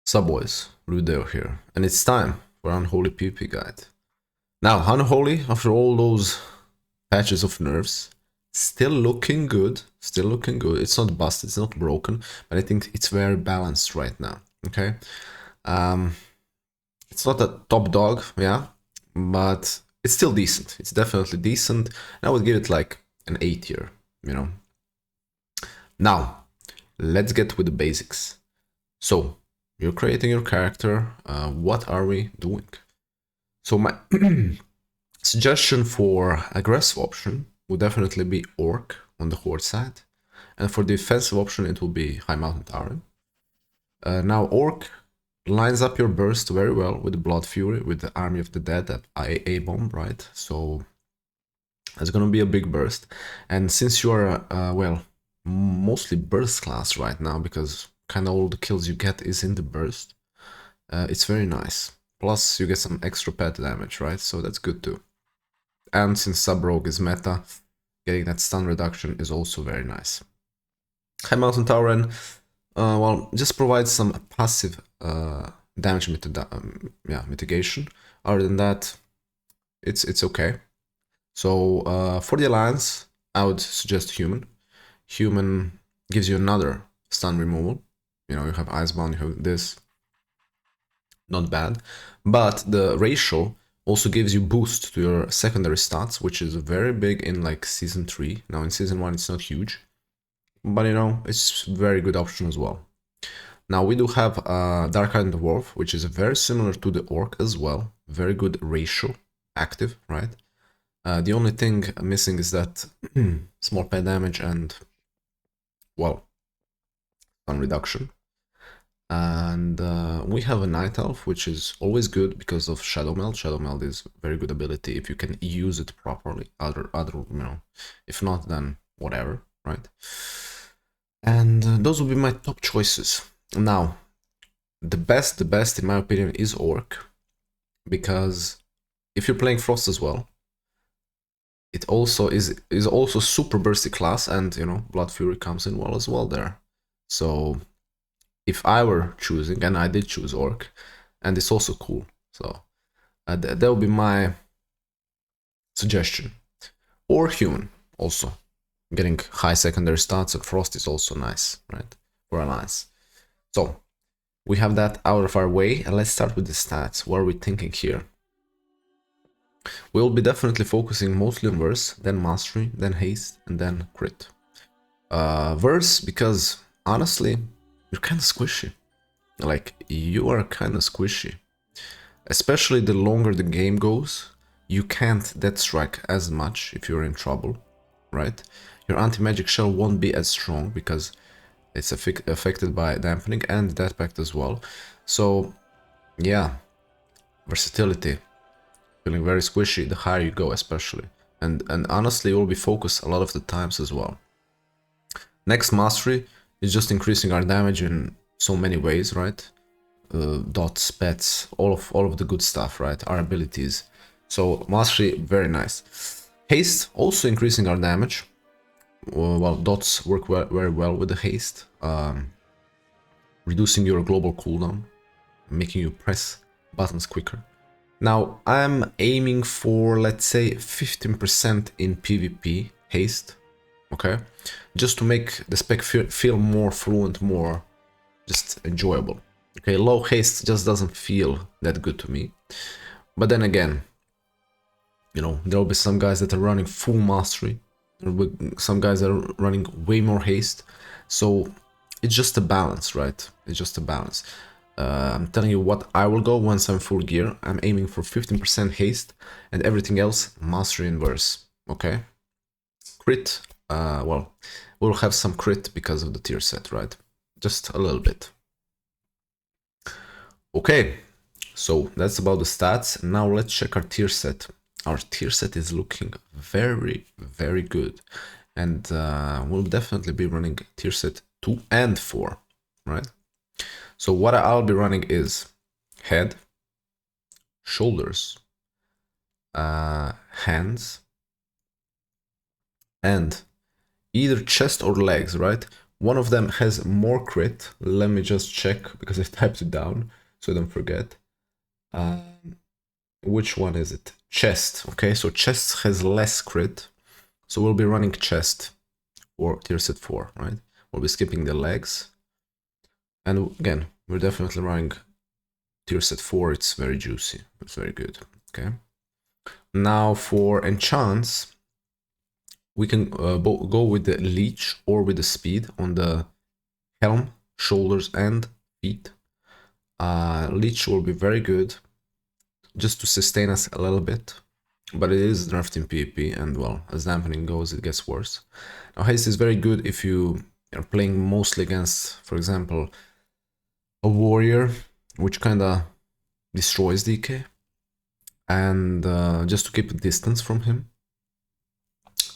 Subboys, Rudeo here, and it's time for Unholy PvP guide. Now, Unholy, after all those patches of nerfs, still looking good, It's not busted, it's not broken, but I think it's very balanced right now, okay? It's not a top dog, yeah, but it's still decent. It's definitely decent. I would give it like an 8 tier, you know? Now, let's get with the basics. So, you're creating your character. What are we doing? So my suggestion for aggressive option would definitely be Orc on the Horde side. And for defensive option, it will be High Mountain Tarren. Now, Orc lines up your burst very well with the Blood Fury, with the Army of the Dead, that IA bomb, right? So it's gonna be a big burst. And since you are, well, mostly burst class right now, because kind of all the kills you get is in the burst, it's very nice. Plus you get some extra pet damage, right? So that's good too. And since sub rogue is meta, getting that stun reduction is also very nice. High Mountain Tarren, well, just provides some passive damage mitigation. Other than that, it's okay. So for the alliance, I would suggest Human. Human gives you another stun removal. You know, you have Icebound, you have this. Not bad. But the ratio also gives you boost to your secondary stats, which is very big in like Season 3. Now in Season 1 it's not huge. But you know, it's a very good option as well. Now we do have Dark-Eyed Dwarf, which is very similar to the Orc as well. Very good ratio, active, right? The only thing missing is that small pet damage and, well, stun reduction. And we have a Night Elf, which is always good because of Shadow Meld. Shadow Meld is very good ability if you can use it properly. Other, you know, if not, then whatever, right? And those will be my top choices. Now, the best in my opinion is Orc, because if you're playing Frost as well, it also is also super bursty class, and you know, Blood Fury comes in well as well there. So if I were choosing, and I did choose Orc, and it's also cool, so that would be my suggestion. Or Human, also. Getting high secondary stats and Frost is also nice, right? For Alliance. So, we have that out of our way, and let's start with the stats. What are we thinking here? We'll be definitely focusing mostly on Verse, then Mastery, then Haste, and then Crit. Verse, because honestly, you're kind of squishy. Like, you are kind of squishy. Especially the longer the game goes, you can't death strike as much if you're in trouble, right? Your anti-magic shell won't be as strong because it's affected by dampening and death pact as well. So, yeah, versatility. Feeling very squishy the higher you go, especially. And honestly, you'll be focused a lot of the times as well. Next, Mastery is just increasing our damage in so many ways, right? Dots, pets, all of the good stuff, right? Our abilities. So Mastery, very nice. Haste, also increasing our damage. Well, dots work very well with the haste. Reducing your global cooldown, making you press buttons quicker. Now, I'm aiming for, let's say, 15% in PvP haste, okay? Just to make the spec feel more fluent, more just enjoyable. Okay, low haste just doesn't feel that good to me. But then again, you know, there will be some guys that are running full mastery. There will be some guys that are running way more haste. So it's just a balance, right? It's just a balance. I'm telling you what I will go once I'm full gear. I'm aiming for 15% haste and everything else mastery and verse. Okay? Crit, well, we'll have some crit because of the tier set, right? Just a little bit. Okay, so that's about the stats. Now let's check our tier set. Our tier set is looking very, very good. And we'll definitely be running tier set 2 and 4, right? So what I'll be running is head, shoulders, hands, and either chest or legs, right? One of them has more crit. Let me just check because I typed it down so I don't forget. Which one is it? Chest. Okay, so chest has less crit. So we'll be running chest or tier set 4, right? We'll be skipping the legs. And again, we're definitely running tier set 4. It's very juicy. It's very good. Okay. Now for enchants, we can go with the leech or with the speed on the helm, shoulders, and feet. Leech will be very good just to sustain us a little bit, but it is nerfed in PvP, and well, as dampening goes, it gets worse. Now haste is very good if you are playing mostly against, for example, a warrior, which kinda destroys DK, and just to keep a distance from him.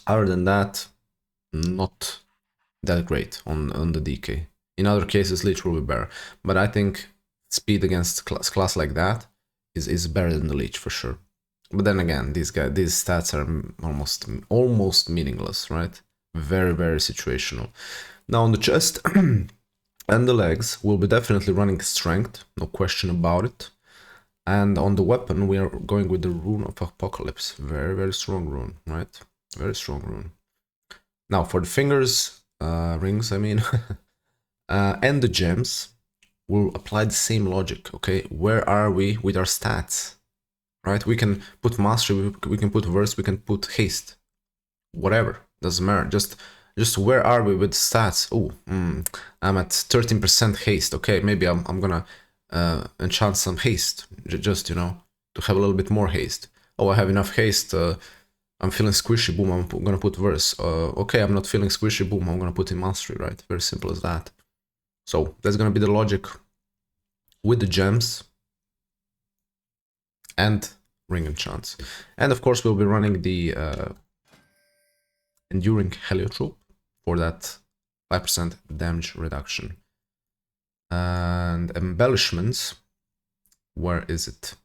Other than that, not that great on the DK. In other cases, Leech will be better, but I think speed against class like that is better than the Leech for sure. But then again, these stats are almost meaningless, right? Very, very situational. Now on the chest and the legs, we'll be definitely running strength, no question about it. And on the weapon, we are going with the Rune of Apocalypse. Very, very strong rune, right? Very strong rune. Now for the fingers, rings, I mean, and the gems, we'll apply the same logic, okay? Where are we with our stats? Right? We can put mastery, we can put verse, we can put haste. Whatever, doesn't matter. Just where are we with stats? Oh, I'm at 13% haste. Okay, maybe I'm gonna enchant some haste, just, you know, to have a little bit more haste. Oh, I have enough haste, I'm feeling squishy, boom, I'm gonna put verse. Okay, I'm not feeling squishy, boom, I'm gonna put in mastery, right? Very simple as that. So that's gonna be the logic with the gems and ring enchants. And of course we'll be running the enduring heliotrope for that 5% damage reduction. And embellishments, where is it?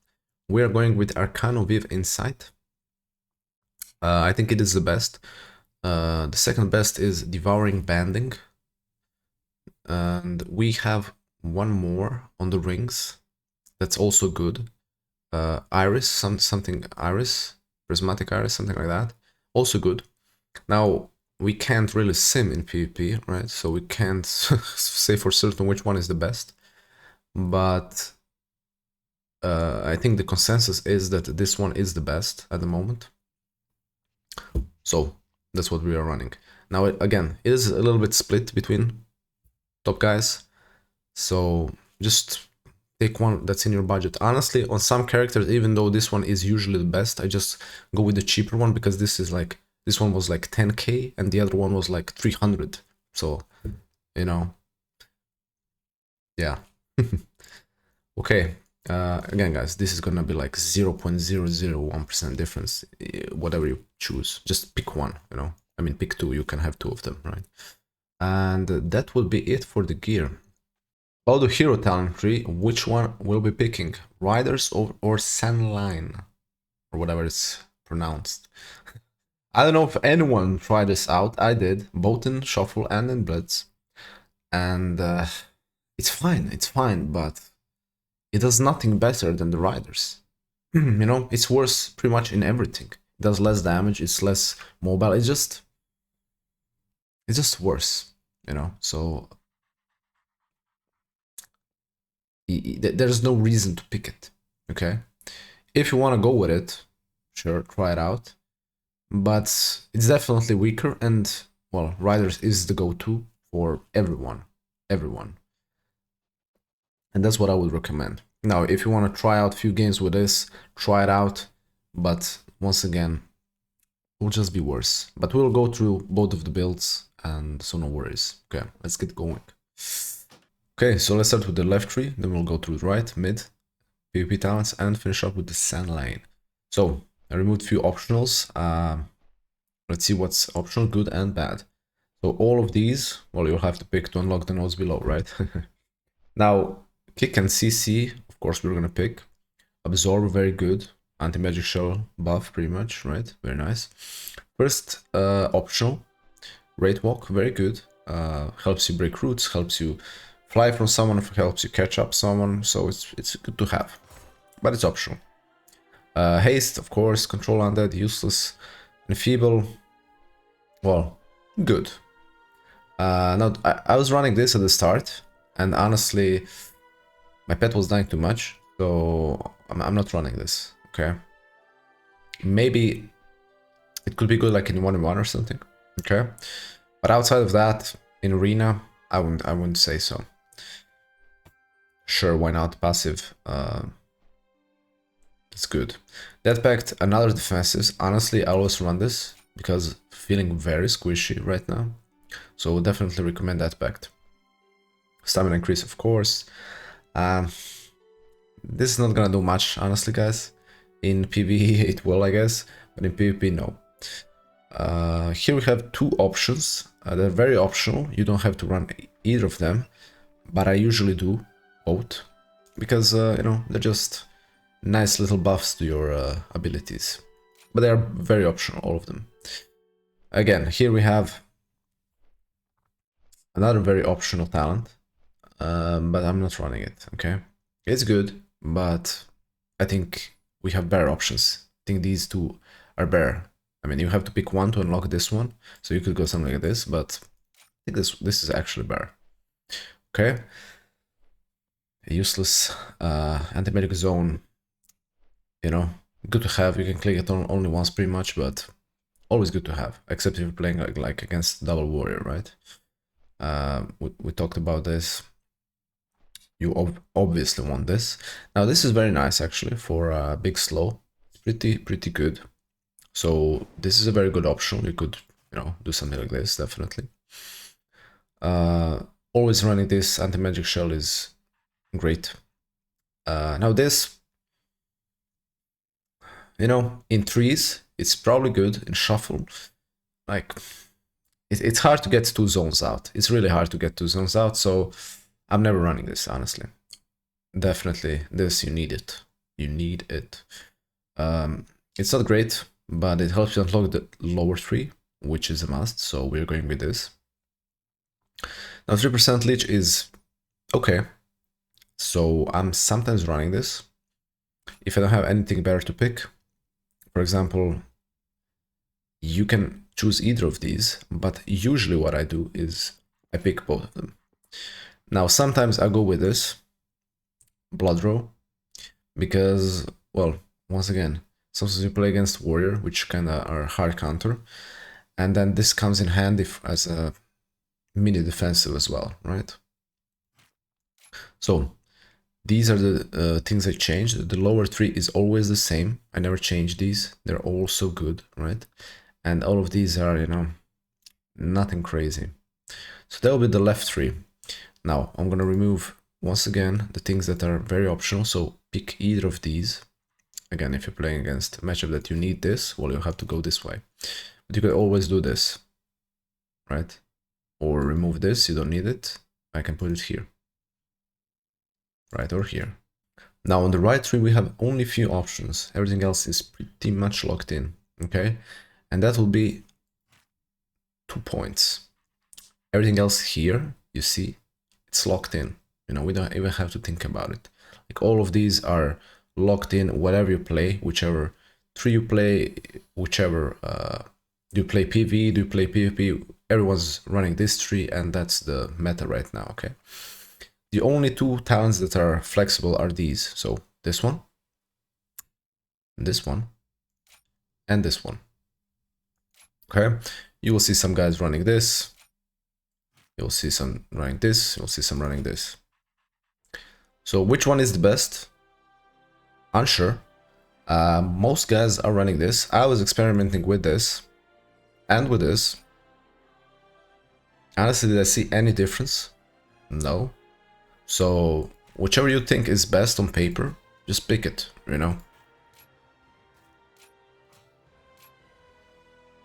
We are going with Arcano Viv Insight. I think it is the best. The second best is Devouring Banding. And we have one more on the rings. That's also good. Iris, something Iris, Prismatic Iris, something like that. Also good. Now, we can't really sim in PvP, right? So we can't say for certain which one is the best. But I think the consensus is that this one is the best at the moment. So that's what we are running. Now, again, it is a little bit split between top guys. So just take one that's in your budget. Honestly, on some characters, even though this one is usually the best, I just go with the cheaper one because this one was like 10k and the other one was like 300. So, you know, yeah. Okay. Again, guys, this is gonna be like 0.001% difference, whatever you choose. Just pick one, you know. I mean, pick two. You can have two of them, right? And that will be it for the gear. About the hero talent tree, which one will be picking? Riders or Sandline? Or whatever it's pronounced. I don't know if anyone tried this out. I did, both in Shuffle and in Blitz. And it's fine, but it does nothing better than the Riders. You know, it's worse pretty much in everything. It does less damage, it's less mobile, it's just worse, you know, so there's no reason to pick it, okay? If you want to go with it, sure, try it out, but it's definitely weaker, and, well, Riders is the go-to for everyone, and that's what I would recommend. Now, if you want to try out a few games with this, try it out, but once again, it will just be worse. But we'll go through both of the builds, and so no worries. Okay, let's get going. Okay, so let's start with the left tree, then we'll go through the right, mid, PvP talents, and finish up with the sand lane. So, I removed a few optionals. Let's see what's optional, good and bad. So all of these, well, you'll have to pick to unlock the nodes below, right? Now, kick and CC, of course, we're gonna pick. Absorb, very good. Anti-magic shell buff, pretty much, right? Very nice. First, optional. Rate walk, very good. helps you break roots, helps you fly from someone, helps you catch up someone, so it's good to have, but it's optional. Haste, of course, control undead, useless, enfeeble, well, good. Now, I was running this at the start, and honestly, my pet was dying too much, so I'm not running this, okay? Maybe it could be good like in 1v1 or something, okay? But outside of that, in arena, I wouldn't say so. Sure, why not? Passive, it's good. Death Pact, another defensive. Honestly, I always run this because feeling very squishy right now. So definitely recommend Death Pact. Stamina increase, of course. This is not gonna do much, honestly, guys. In PvE, it will, I guess, but in PvP, no. Here we have two options. They're very optional. You don't have to run either of them, but I usually do both because you know, they're just nice little buffs to your abilities, but they are very optional, all of them. Again, here we have another very optional talent, but I'm not running it, okay? It's good, but I think we have better options. I think these two are better. I mean, you have to pick one to unlock this one, so you could go something like this, but I think this is actually better. Okay? A useless anti-medic zone, you know, good to have. You can click it on only once pretty much, but always good to have, except if you're playing like against double warrior, right? We talked about this. You obviously want this. Now this is very nice actually for big slow. It's pretty good. So this is a very good option. You could, you know, do something like this, definitely. Always running this anti-magic shell is great. Now this, you know, in trees, it's probably good. In shuffle, like, it's hard to get two zones out. It's really hard to get two zones out, so I'm never running this, honestly. Definitely, this, you need it. You need it. It's not great, but it helps you unlock the lower tree, which is a must, so we're going with this. Now 3% leech is okay, so I'm sometimes running this. If I don't have anything better to pick, for example, you can choose either of these, but usually what I do is I pick both of them. Now sometimes I go with this blood row because, well, once again, sometimes you play against warrior, which kind of are hard counter, and then this comes in handy as a mini defensive as well, right? So these are the things I changed. The lower three is always the same. I never change these. They're all so good, right? And all of these are, you know, nothing crazy. So that will be the left three. Now I'm gonna remove once again the things that are very optional. So pick either of these. Again, if you're playing against a matchup that you need this, well, you have to go this way. But you can always do this, right? Or remove this, you don't need it. I can put it here. Right, or here. Now on the right tree we have only few options. Everything else is pretty much locked in, okay? And that will be 2 points. Everything else here, you see, it's locked in. You know, we don't even have to think about it. Like all of these are locked in, whatever you play, whichever tree you play, whichever, do you play PvE, do you play PvP, everyone's running this tree, and that's the meta right now, okay? The only two talents that are flexible are these. So this one, and this one, okay? You will see some guys running this. You'll see some running this. You'll see some running this. So which one is the best? Unsure. Most guys are running this. I was experimenting with this and with this. Honestly, did I see any difference? No. So whichever you think is best on paper, just pick it, you know.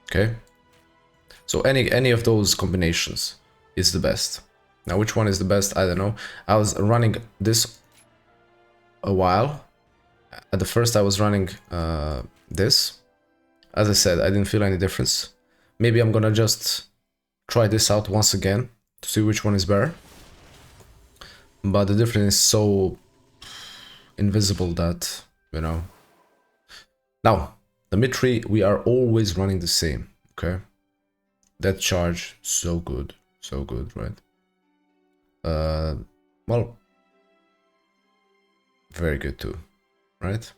Okay. So any of those combinations is the best. Now which one is the best, I don't know. I was running this a while. At the first I was running this. As I said, I didn't feel any difference. Maybe I'm gonna just try this out once again to see which one is better. But the difference is so invisible that, you know. Now, the mid 3, we are always running the same, okay? That charge, so good, right? Well, very good too, right?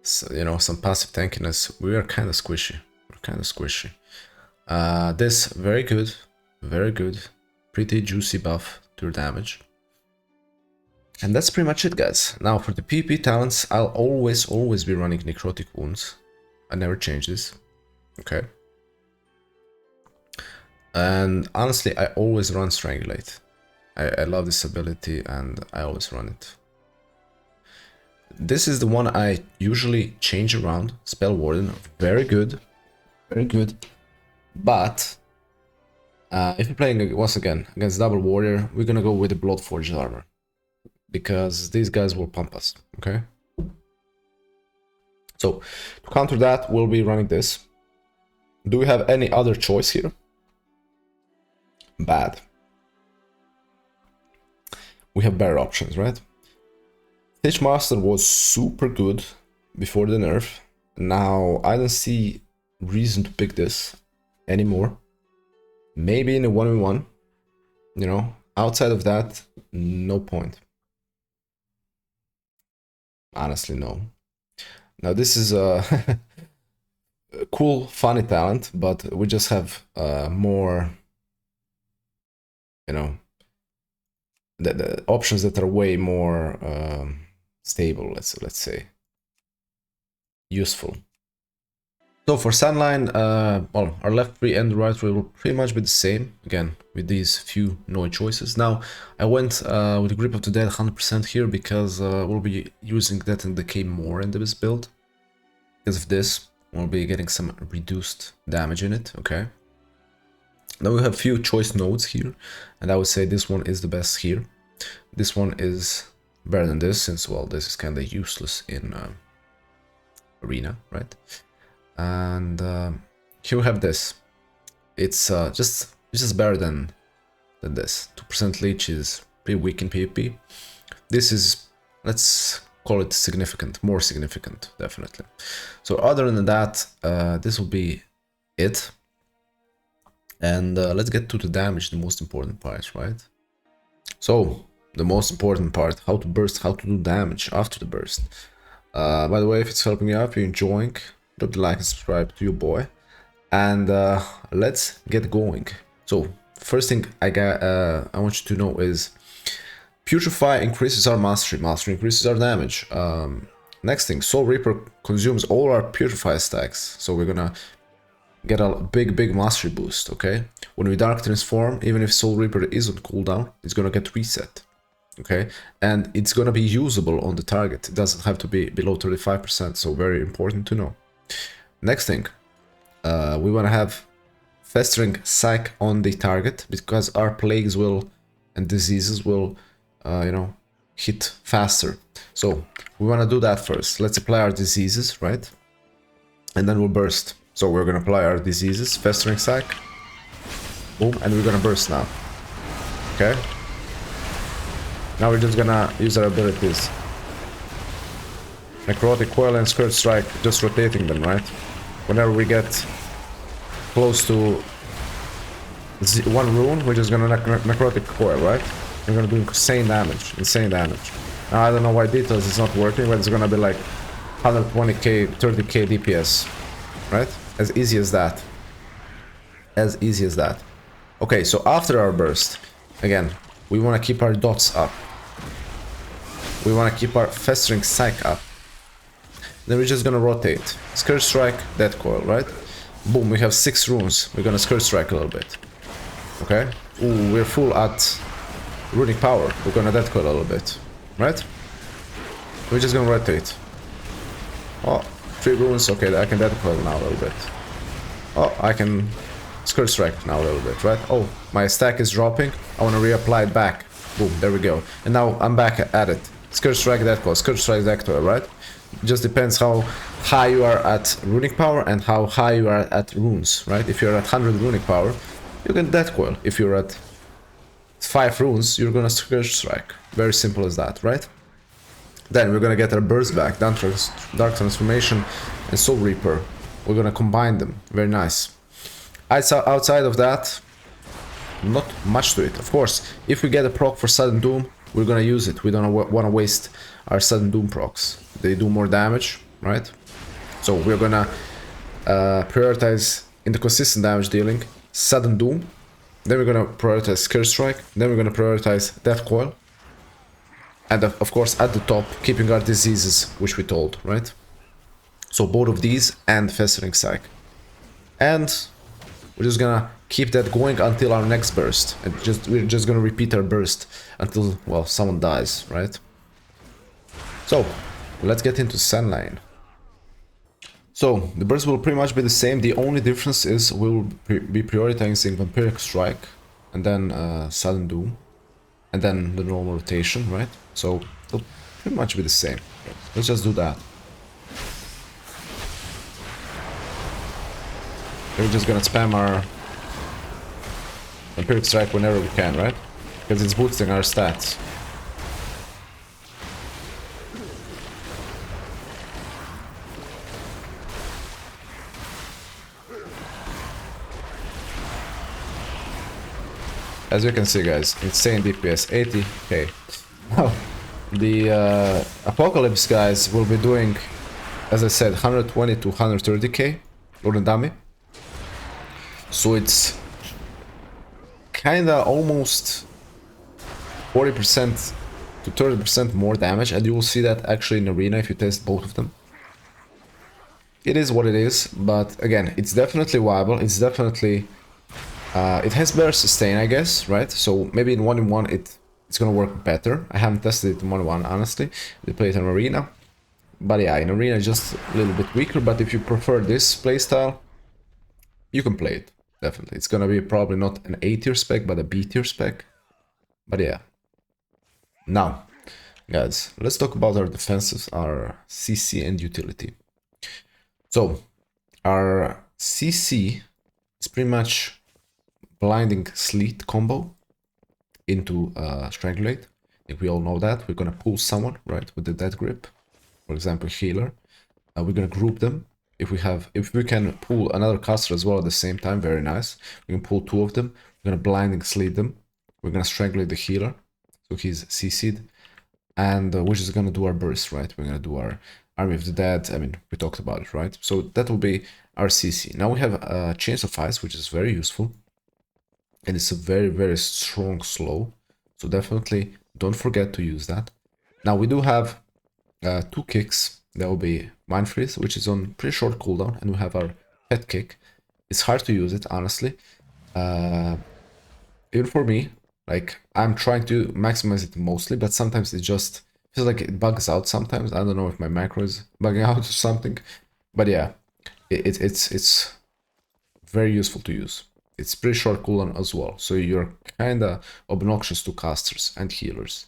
So, you know, some passive tankiness, we are kind of squishy, this, very good, pretty juicy buff to your damage. And that's pretty much it, guys. Now for the PvP talents, I'll always be running Necrotic Wounds. I never change this, okay? And honestly, I always run Strangulate. I love this ability and I always run it. This is the one I usually change around. Spell Warden, very good. But if you're playing once again against Double Warrior, we're gonna go with the Bloodforged armor, because these guys will pump us, okay? So to counter that, we'll be running this. Do we have any other choice here? Bad. We have better options, right? Stitch Master was super good before the nerf. Now I don't see reason to pick this anymore. Maybe in a 1v1, you know, outside of that, no point. Honestly, no. Now this is a cool, funny talent, but we just have more, you know, the options that are way more stable, let's say, useful. So for Sunline, well, our left 3 and right 3 will pretty much be the same, again, with these few no choices. Now, I went with the Grip of the Dead 100% here because we'll be using that and Decay more in this build. Because of this, we'll be getting some reduced damage in it, okay? Now we have few choice nodes here, and I would say this one is the best here. This one is better than this, since, well, this is kind of useless in Arena, right? And here we have this. It's just better than this. 2% leech is pretty weak in PvP. This is, let's call it significant, more significant, definitely. So other than that, this will be it. And let's get to the damage, the most important part, right? So the most important part, how to burst, how to do damage after the burst. By the way, if it's helping you out, if you're enjoying, drop the like and subscribe to your boy, and let's get going. So first thing I want you to know is Putrefy increases our mastery increases our damage. Next thing, Soul Reaper consumes all our Putrefy stacks, so we're gonna get a big mastery boost, okay? When we Dark Transform, even if Soul Reaper is on cooldown, it's gonna get reset, okay? And it's gonna be usable on the target. It doesn't have to be below 35%, so very important to know. Next thing, we want to have Festering Psych on the target, because our plagues will and diseases will, you know, hit faster. So we want to do that first. Let's apply our diseases, right? And then we'll burst. So we're going to apply our diseases, Festering Psych, boom, and we're going to burst now. Okay? Now we're just going to use our abilities. Necrotic Coil and Scourge Strike, just rotating them, right? Whenever we get close to one rune, we're just gonna Necrotic Coil, right? We're gonna do insane damage. Now, I don't know why Details is not working, but it's gonna be like 120k, 30k DPS, right? As easy as that. Okay, so after our burst, again, we wanna keep our dots up. We wanna keep our Festering Psych up. Then we're just gonna rotate. Scourge Strike, Death Coil, right? Boom, we have 6 runes. We're gonna Scourge Strike a little bit. Okay? Ooh, we're full at Runic Power. We're gonna Death Coil a little bit. Right? We're just gonna rotate. Oh, 3 runes. Okay, I can Death Coil now a little bit. Oh, I can Scourge Strike now a little bit, right? Oh, my stack is dropping. I wanna reapply it back. Boom, there we go. And now I'm back at it. Scourge Strike, Death Coil. Scourge Strike, Death Coil, right? It just depends how high you are at runic power and how high you are at runes, right? If you're at 100 runic power, you can death coil. If you're at 5 runes, you're gonna Scourge Strike. Very simple as that, right? Then we're gonna get our burst back, Dark Transformation and Soul Reaper. We're gonna combine them. Very nice. Outside of that, not much to it. Of course, if we get a proc for Sudden Doom, we're gonna use it. We don't want to waste our Sudden Doom procs. They do more damage, right? So we're gonna prioritize in the consistent damage dealing Sudden Doom. Then we're gonna prioritize Scourge Strike. Then we're gonna prioritize Death Coil. And of course, at the top, keeping our diseases, which we told, right? So both of these and Festering Psych. And we're just gonna keep that going until our next burst. And we're just gonna repeat our burst until, well, someone dies, right? So, let's get into Sand Lane. So, the burst will pretty much be the same. The only difference is we'll be prioritizing Vampiric Strike, and then Sudden Doom, and then the normal rotation, right? So, it'll pretty much be the same. Let's just do that. We're just gonna spam our Vampiric Strike whenever we can, right? Because it's boosting our stats. As you can see, guys, insane DPS, 80k. Now, the Apocalypse guys will be doing, as I said, 120 to 130k, Golden Dummy. So it's kinda almost 40% to 30% more damage, and you will see that actually in Arena if you test both of them. It is what it is, but again, it's definitely viable, it's definitely... it has better sustain, I guess, right? So maybe in 1v1 it's gonna work better. I haven't tested it in 1v1, honestly. We play it in Arena. But yeah, in Arena it's just a little bit weaker, but if you prefer this playstyle, you can play it. Definitely. It's gonna be probably not an A tier spec, but a B tier spec. But yeah. Now, guys, let's talk about our defensives, our CC and utility. So, our CC is pretty much Blinding Sleet combo into Strangulate. I think we all know that. We're gonna pull someone, right, with the Dead Grip. For example, Healer. We're gonna group them. If we can pull another caster as well at the same time, very nice. We can pull 2 of them. We're gonna Blinding Sleet them. We're gonna Strangulate the Healer, so he's CC'd. And we're just gonna do our burst, right? We're gonna do our Army of the Dead. I mean, we talked about it, right? So that will be our CC. Now we have Chains of Ice, which is very useful. And it's a very, very strong slow. So definitely don't forget to use that. Now we do have 2 kicks. That will be Mind Freeze, which is on pretty short cooldown. And we have our Pet Kick. It's hard to use it, honestly. Even for me, like, I'm trying to maximize it mostly, but sometimes it just feels like it bugs out sometimes. I don't know if my macro is bugging out or something. But yeah, it's very useful to use. It's pretty short cooldown as well, so you're kinda obnoxious to casters and healers.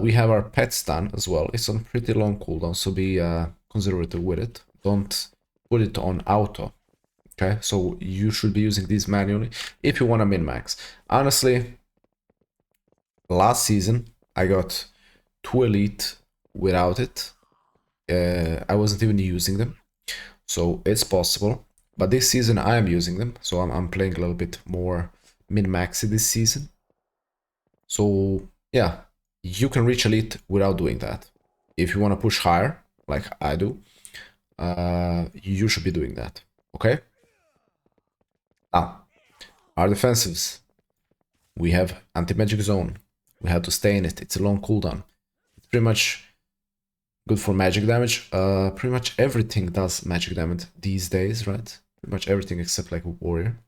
We have our Pet Stun as well. It's on pretty long cooldown, so be conservative with it. Don't put it on auto. Okay, so you should be using these manually if you want to min-max. Honestly, last season I got 2 elite without it. I wasn't even using them, so it's possible. But this season I am using them, so I'm playing a little bit more min-maxy this season. So yeah, you can reach elite without doing that. If you want to push higher, like I do, you should be doing that, okay? Now, our defensives. We have Anti-Magic Zone. We have to stay in it. It's a long cooldown. It's pretty much good for magic damage. Pretty much everything does magic damage these days, right? Pretty much everything except like a warrior.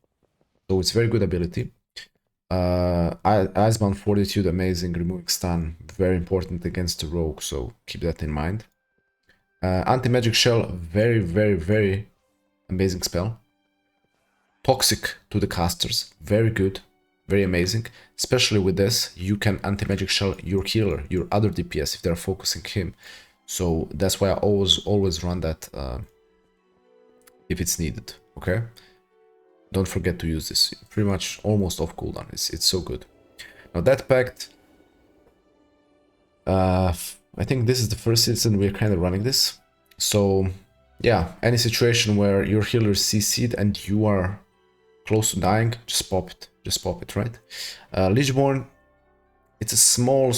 So it's very good ability. Icebound Fortitude, amazing. Removing stun, very important against the rogue, so keep that in mind. Anti-Magic Shell, very, very, very amazing spell. Toxic to the casters, very good, very amazing. Especially with this, you can Anti-Magic Shell your healer, your other DPS if they're focusing him. So that's why I always run that if it's needed, okay? don't forget to use this. Pretty much almost off cooldown. It's so good. Now that pact, I think this is the first season we're kind of running this. So yeah, any situation where your healer is CC'd and you are close to dying, just pop it. Just pop it, right? Lichborn, it's a small,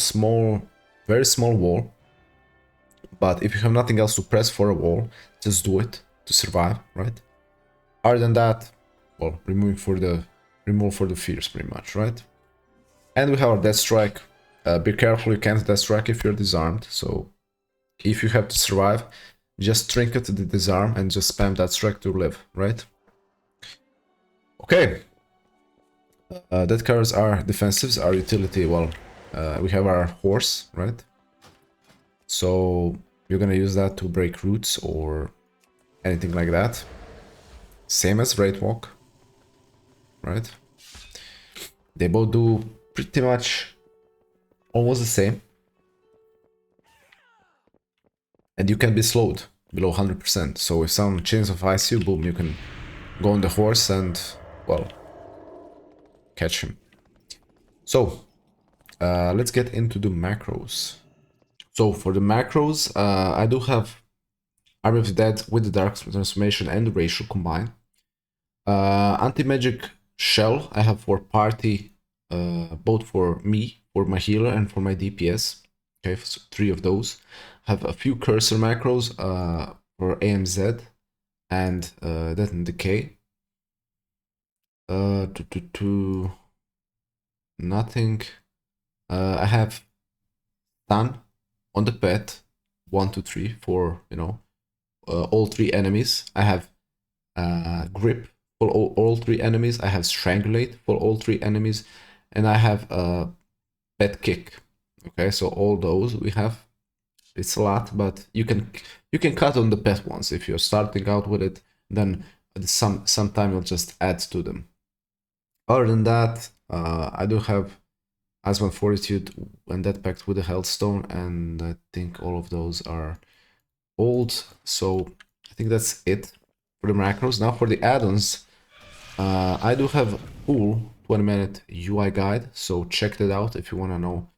very small wall. But if you have nothing else to press for a wall, just do it to survive, right? Other than that, well, remove for the fears, pretty much, right? And we have our Death Strike. Be careful, you can't Death Strike if you're disarmed. So if you have to survive, just trinket the disarm and just spam that strike to live, right? Okay. That covers our defensives, our utility. Well, we have our horse, right? So you're gonna use that to break roots or anything like that. Same as Wraith Walk, right? They both do pretty much almost the same. And you can be slowed below 100%. So if someone chains of ice you, boom, you can go on the horse and, well, catch him. So let's get into the macros. So for the macros, I do have Army of the Dead with the Dark Transformation and the Racial combined. Anti-Magic Shell I have for party, both for me, for my healer, and for my DPS. Okay, so 3 of those. I have a few cursor macros for AMZ and Death and Decay. Nothing. I have stun on the pet, 1, 2, 3 for, you know, all 3 enemies. I have grip for all 3 enemies. I have strangulate for all 3 enemies, and I have pet kick. Okay, so all those we have. It's a lot, but you can cut on the pet ones if you're starting out with it. Then sometime you'll just add to them. Other than that, I do have Aswan Fortitude and that pact with the Healthstone, and I think all of those are old. So I think that's it for the macros. Now for the add-ons, I do have a full 20-minute UI guide, so check that out if you want to know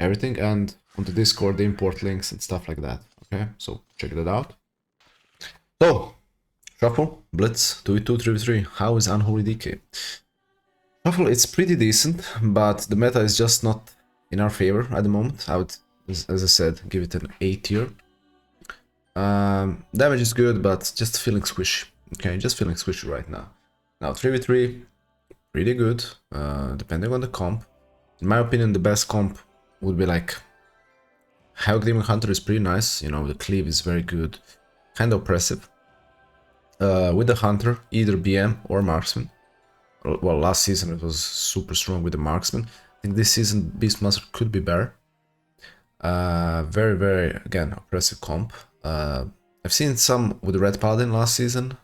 everything, and on the Discord, the import links and stuff like that. Okay, so check that out. So, Shuffle, Blitz, 2v2, 3v3, how is Unholy DK? Shuffle, it's pretty decent, but the meta is just not in our favor at the moment. I would, as I said, give it an A tier. Damage is good, but just feeling squishy. Okay, just feeling squishy right now. Now 3v3, pretty good, depending on the comp. In my opinion, the best comp would be like Havoc Demon Hunter is pretty nice. You know, the cleave is very good, kind of oppressive. With the Hunter, either BM or Marksman. Well, last season it was super strong with the Marksman. I think this season Beastmaster could be better. Very, very, again, oppressive comp. I've seen some with the Red Paladin last season.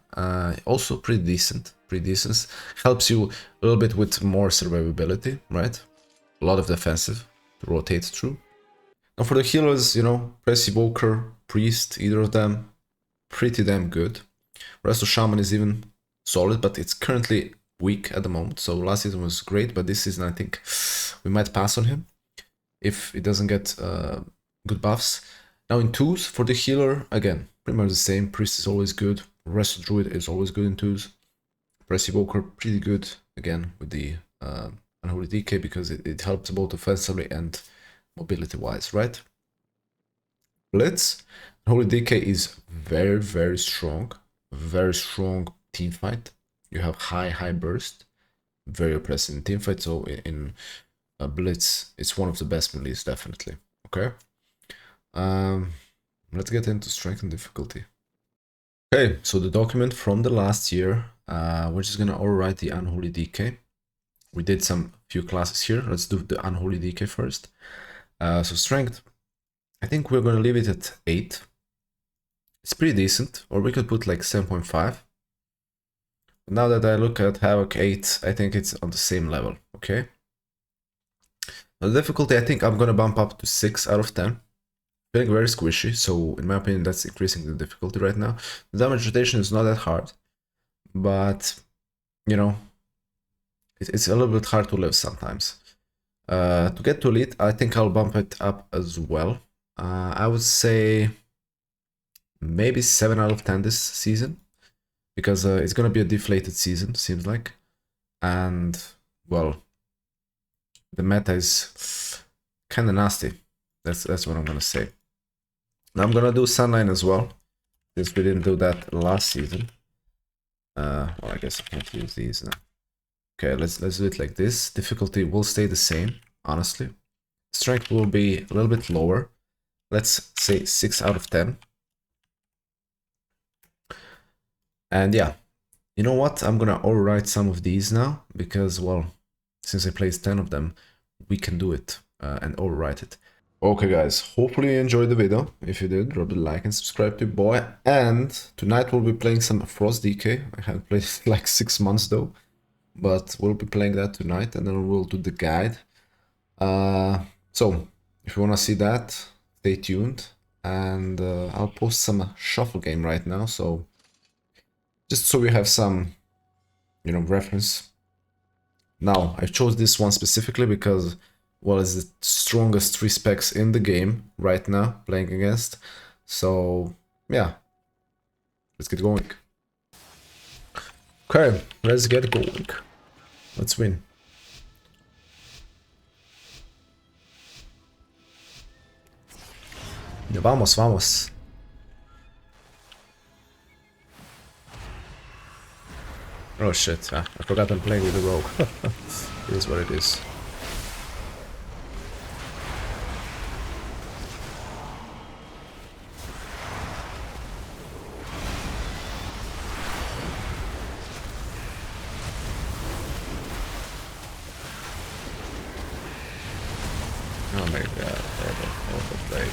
Also pretty decent. Helps you a little bit with more survivability, right? A lot of defensive to rotate through. Now for the healers, you know, Press Evoker, Priest, either of them, pretty damn good. Resto Shaman is even solid, but it's currently weak at the moment. So last season was great, but this season I think we might pass on him if it doesn't get good buffs. Now in 2s, for the healer, again, pretty much the same. Priest is always good. Resto Druid is always good in 2s. Press Evoker, pretty good, again, with the Unholy DK, because it helps both offensively and mobility-wise, right? Blitz, Unholy DK is very, very strong teamfight. You have high burst, very oppressive in teamfight, so in Blitz, it's one of the best melees, definitely, okay? Let's get into strength and difficulty. Okay, so the document from the last year, we're just gonna overwrite the Unholy DK. We did some few classes here. Let's do the Unholy DK first. So strength, I think we're gonna leave it at 8. It's pretty decent, or we could put like 7.5. Now that I look at Havoc 8, I think it's on the same level, okay? Now the difficulty, I think I'm gonna bump up to 6 out of 10. Feeling very squishy, so in my opinion that's increasing the difficulty right now. The damage rotation is not that hard, but you know, it's a little bit hard to live sometimes. To get to elite, I think I'll bump it up as well. I would say maybe 7 out of 10 this season, because it's gonna be a deflated season, seems like. And, well, the meta is kind of nasty. That's what I'm gonna say. Now I'm gonna do Sunline as well, since we didn't do that last season. Well, I guess I can't use these now. Okay, let's do it like this. Difficulty will stay the same, honestly. Strength will be a little bit lower. Let's say 6 out of 10. And yeah, you know what? I'm gonna overwrite some of these now, because, well, since I placed 10 of them, we can do it and overwrite it. Okay guys, hopefully you enjoyed the video. If you did, drop a like and subscribe to your boy. And tonight we'll be playing some Frost DK. I haven't played it like 6 months though. But we'll be playing that tonight, and then we'll do the guide. So, if you want to see that, stay tuned. And I'll post some shuffle game right now, so just so we have some, you know, reference. Now, I chose this one specifically because, well, it's the strongest 3 specs in the game right now, playing against. So, yeah, let's get going. Okay, let's get going. Let's win. Vamos, vamos. Oh shit, I forgot I'm playing with the rogue. It is what it is. Oh my god, overplayed.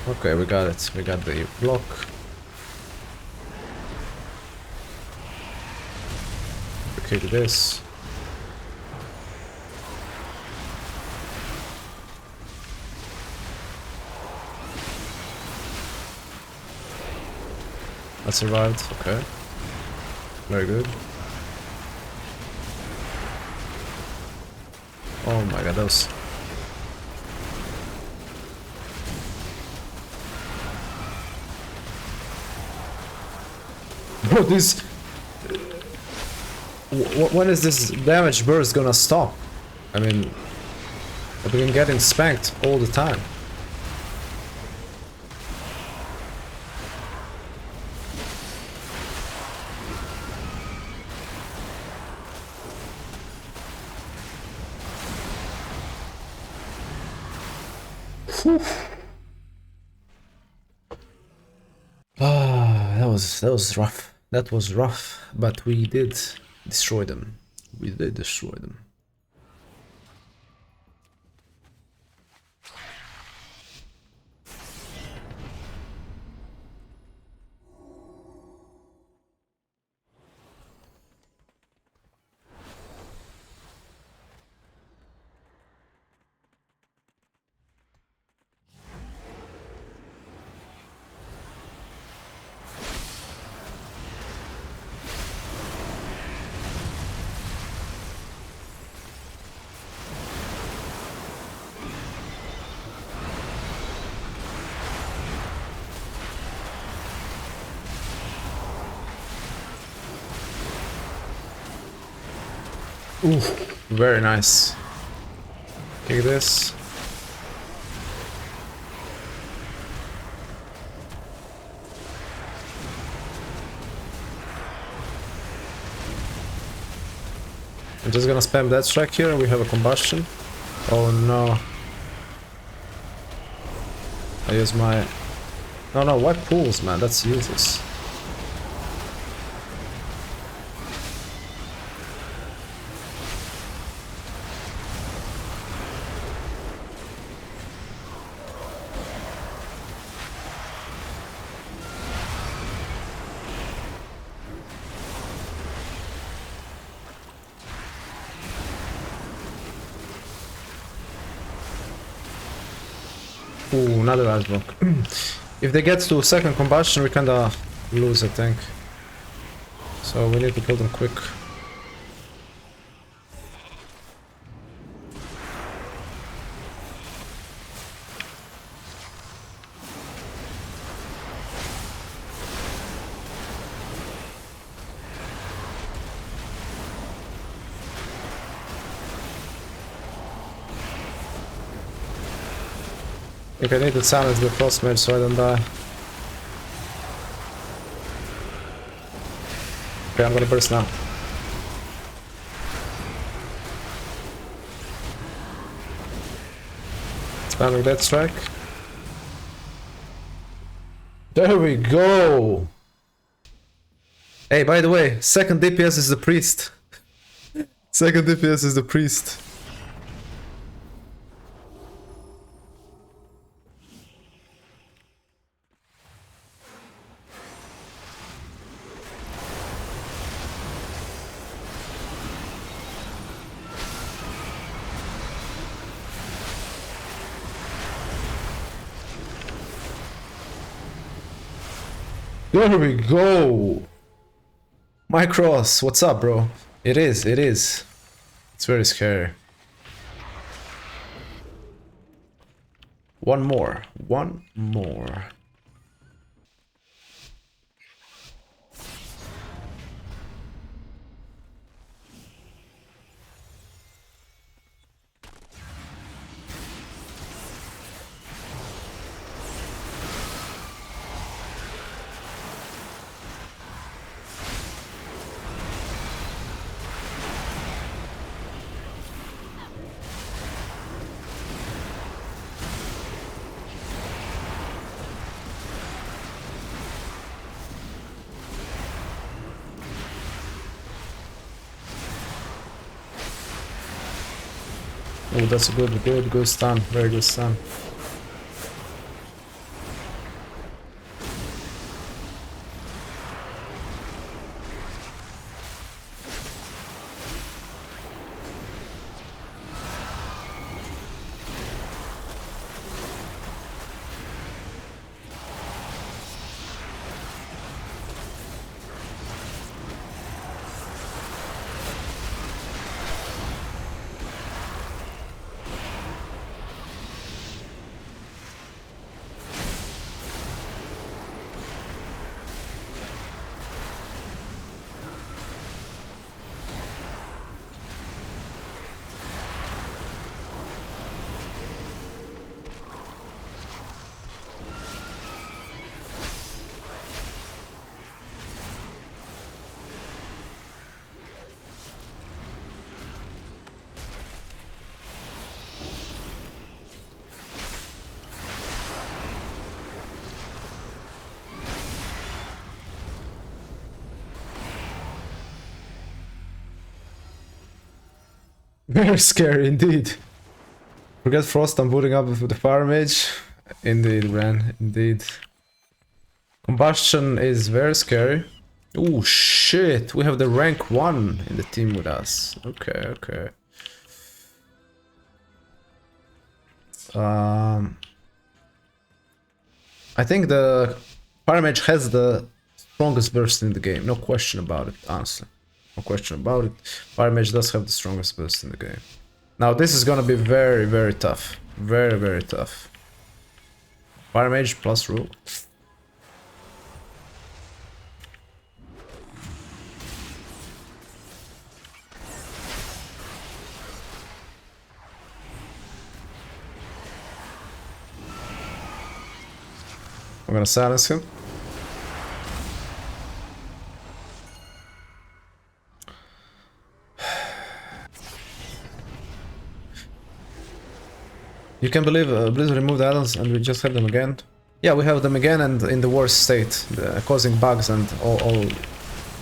Okay, we got it. We got the block. Okay, to this. That survived, okay. Very good. Oh my god, those. Bro, this. When is this damage burst gonna stop? I mean, I've been getting spanked all the time. Ah, that was rough. That was rough, but we did destroy them. We did destroy them. Ooh, very nice. Kick this. I'm just gonna spam that strike here and we have a combustion. Oh no. I use my... No, what pools, man? That's useless. Ooh, another last block. If they get to second combustion, we kinda lose, I think. So we need to kill them quick. I think I need to silence the frostmage so I don't die. Okay, I'm gonna burst now. Spamming that strike. There we go! Hey, by the way, second DPS is the priest. Second DPS is the priest. There we go! My cross, what's up, bro? It is. It's very scary. One more. Oh, that's a good stun. Very good stun. Very scary indeed. Forget Frost, I'm booting up with the Fire Mage. Indeed, Ren, indeed. Combustion is very scary. Oh shit, we have the rank 1 in the team with us. Okay. I think the Fire Mage has the strongest burst in the game, no question about it, honestly. No question about it. Fire Mage does have the strongest burst in the game. Now this is gonna be very tough. Very tough. Fire Mage plus rule. I'm gonna silence him. You can believe Blitz removed Addons and we just have them again. Yeah, we have them again and in the worst state, causing bugs and all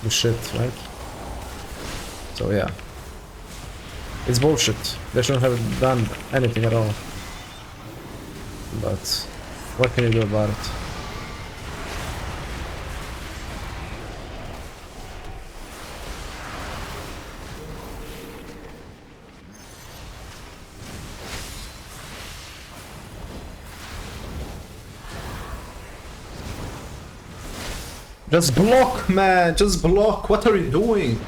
the shit, right? So yeah. It's bullshit. They shouldn't have done anything at all. But what can you do about it? Just block, man! Just block! What are you doing?